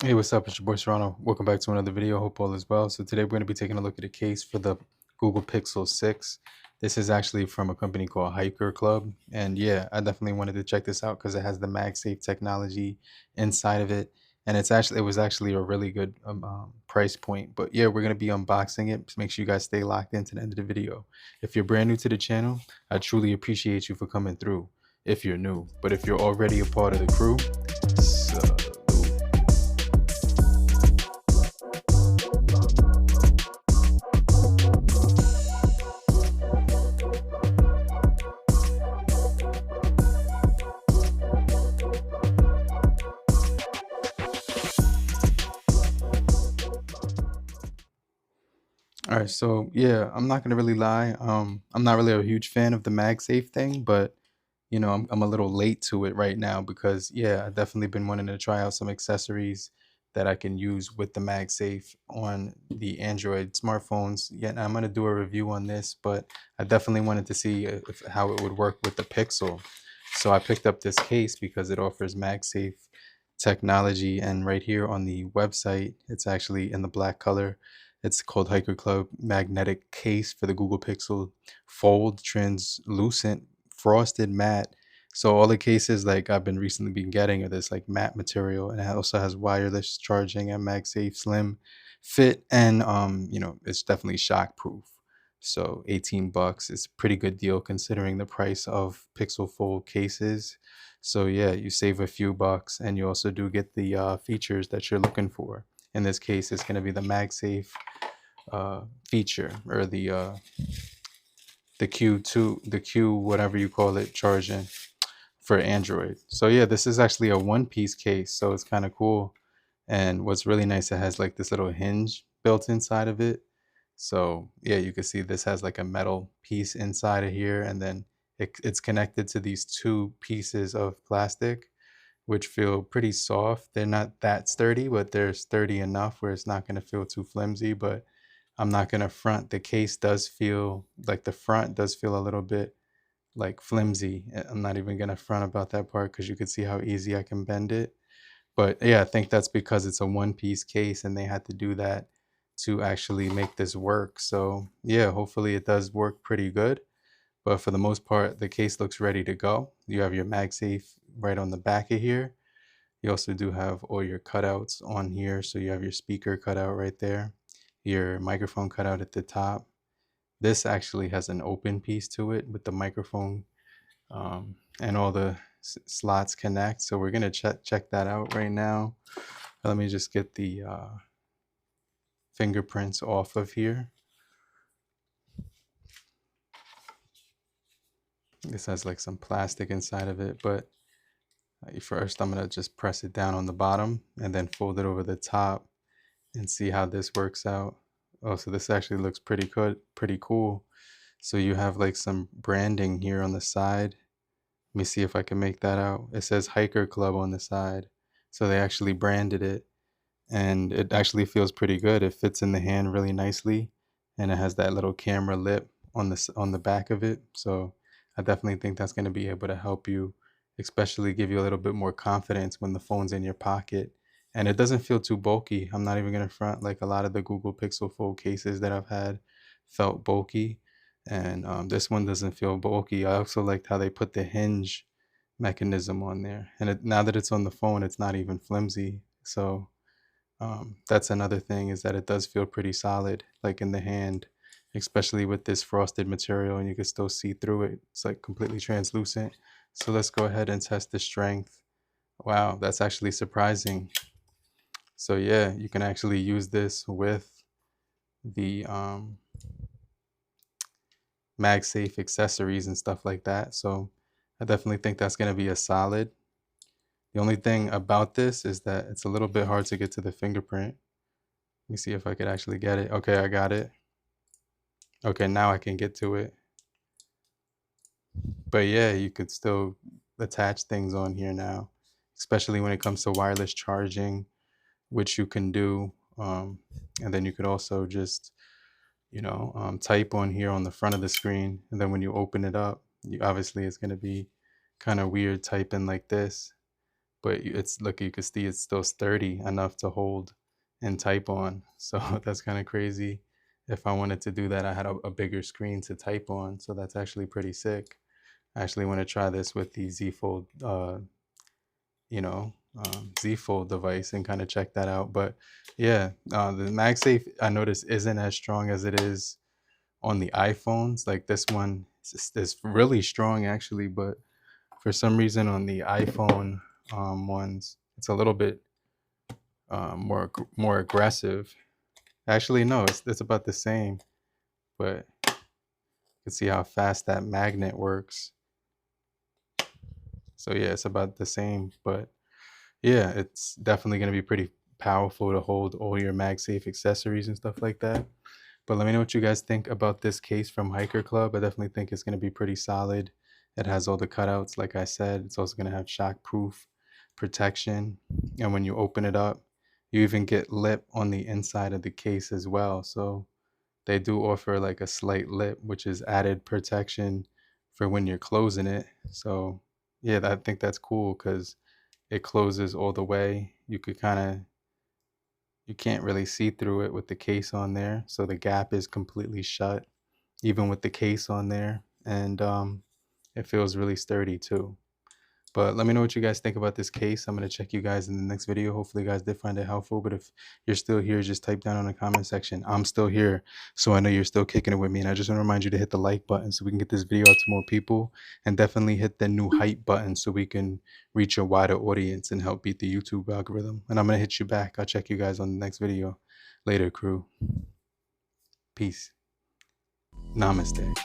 Hey, what's up? It's your boy Serrano. Welcome back to another video. Hope all is well. So today we're going to be taking a look at a case for the Google Pixel 6. This is actually from a company called HikerClub. And yeah, I definitely wanted to check this out because it has the MagSafe technology inside of it. And it was actually a really good price point. But yeah, we're going to be unboxing it. Just make sure you guys stay locked in to the end of the video. If you're brand new to the channel, I truly appreciate you for coming through if you're new. But if you're already a part of the crew, all right, so yeah, I'm not gonna really lie. I'm not really a huge fan of the MagSafe thing, but I'm a little late to it right now because yeah, I've definitely been wanting to try out some accessories that I can use with the MagSafe on the Android smartphones. Yeah, and I'm gonna do a review on this, but I definitely wanted to see how it would work with the Pixel. So I picked up this case because it offers MagSafe technology, and right here on the website, it's actually in the black color. It's called HikerClub Magnetic Case for the Google Pixel Fold Translucent Frosted Matte. So all the cases like I've been recently been getting are this like matte material, and it also has wireless charging and MagSafe Slim fit, and it's definitely shockproof. So 18 bucks is a pretty good deal considering the price of Pixel Fold cases. So yeah, you save a few bucks, and you also do get the features that you're looking for. In this case, it's going to be the MagSafe feature, or the Q2, the Q whatever you call it, charging for Android. So yeah, this is actually a one-piece case, so it's kind of cool. And what's really nice, it has like this little hinge built inside of it. So yeah, you can see this has like a metal piece inside of here, and then it's connected to these two pieces of plastic, which feel pretty soft. They're not that sturdy, but they're sturdy enough where it's not going to feel too flimsy. But I'm not going to front. The case does feel like the front does feel a little bit like flimsy. I'm not even going to front about that part because you can see how easy I can bend it. But yeah, I think that's because it's a one-piece case and they had to do that to actually make this work. So yeah, hopefully it does work pretty good. But for the most part, the case looks ready to go. You have your MagSafe right on the back of here. You also do have all your cutouts on here. So you have your speaker cutout right there, your microphone cutout at the top. This actually has an open piece to it with the microphone, and all the slots connect. So we're gonna check that out right now. Let me just get the fingerprints off of here. This has like some plastic inside of it, but first I'm gonna just press it down on the bottom and then fold it over the top and see how this works out. Oh, so this actually looks pretty good, pretty cool. So you have like some branding here on the side. Let me see if I can make that out. It says HikerClub on the side. So they actually branded it, and it actually feels pretty good. It fits in the hand really nicely, and it has that little camera lip on the back of it. So I definitely think that's going to be able to help you, especially give you a little bit more confidence when the phone's in your pocket. And it doesn't feel too bulky. I'm not even going to front, like a lot of the Google Pixel Fold cases that I've had felt bulky, and this one doesn't feel bulky. I also liked how they put the hinge mechanism on there, and now that it's on the phone, it's not even flimsy. So that's another thing, is that it does feel pretty solid, like in the hand, especially with this frosted material, and you can still see through it. It's like completely translucent. So let's go ahead and test the strength. Wow, that's actually surprising. So yeah, you can actually use this with the MagSafe accessories and stuff like that. So I definitely think that's going to be a solid. The only thing about this is that it's a little bit hard to get to the fingerprint. Let me see if I could actually get it. Okay, I got it. Okay, now I can get to it. But yeah, you could still attach things on here now, especially when it comes to wireless charging, which you can do. And then you could also just, type on here on the front of the screen. And then when you open it up, obviously it's going to be kind of weird typing like this. but it's, look, you can see it's still sturdy enough to hold and type on. So that's kind of crazy. If I wanted to do that, I had a bigger screen to type on, so that's actually pretty sick. I actually want to try this with the Z Fold, you know, Z Fold device and kind of check that out. But yeah, the MagSafe I noticed isn't as strong as it is on the iPhones. Like this one is really strong actually, but for some reason on the iPhone ones, it's a little bit more aggressive. Actually, no, it's about the same, but you can see how fast that magnet works. So yeah, it's about the same, but yeah, it's definitely going to be pretty powerful to hold all your MagSafe accessories and stuff like that. But let me know what you guys think about this case from HikerClub. I definitely think it's going to be pretty solid. It has all the cutouts, like I said. It's also going to have shockproof protection. And when you open it up, you even get lip on the inside of the case as well. So they do offer like a slight lip, which is added protection for when you're closing it. So yeah, I think that's cool because it closes all the way. You can't really see through it with the case on there. So the gap is completely shut, even with the case on there. And it feels really sturdy too. But let me know what you guys think about this case. I'm going to check you guys in the next video. Hopefully you guys did find it helpful. But if you're still here, just type down in the comment section, I'm still here. So I know you're still kicking it with me. And I just want to remind you to hit the like button so we can get this video out to more people. And definitely hit the new hype button so we can reach a wider audience and help beat the YouTube algorithm. And I'm going to hit you back. I'll check you guys on the next video. Later, crew. Peace. Namaste.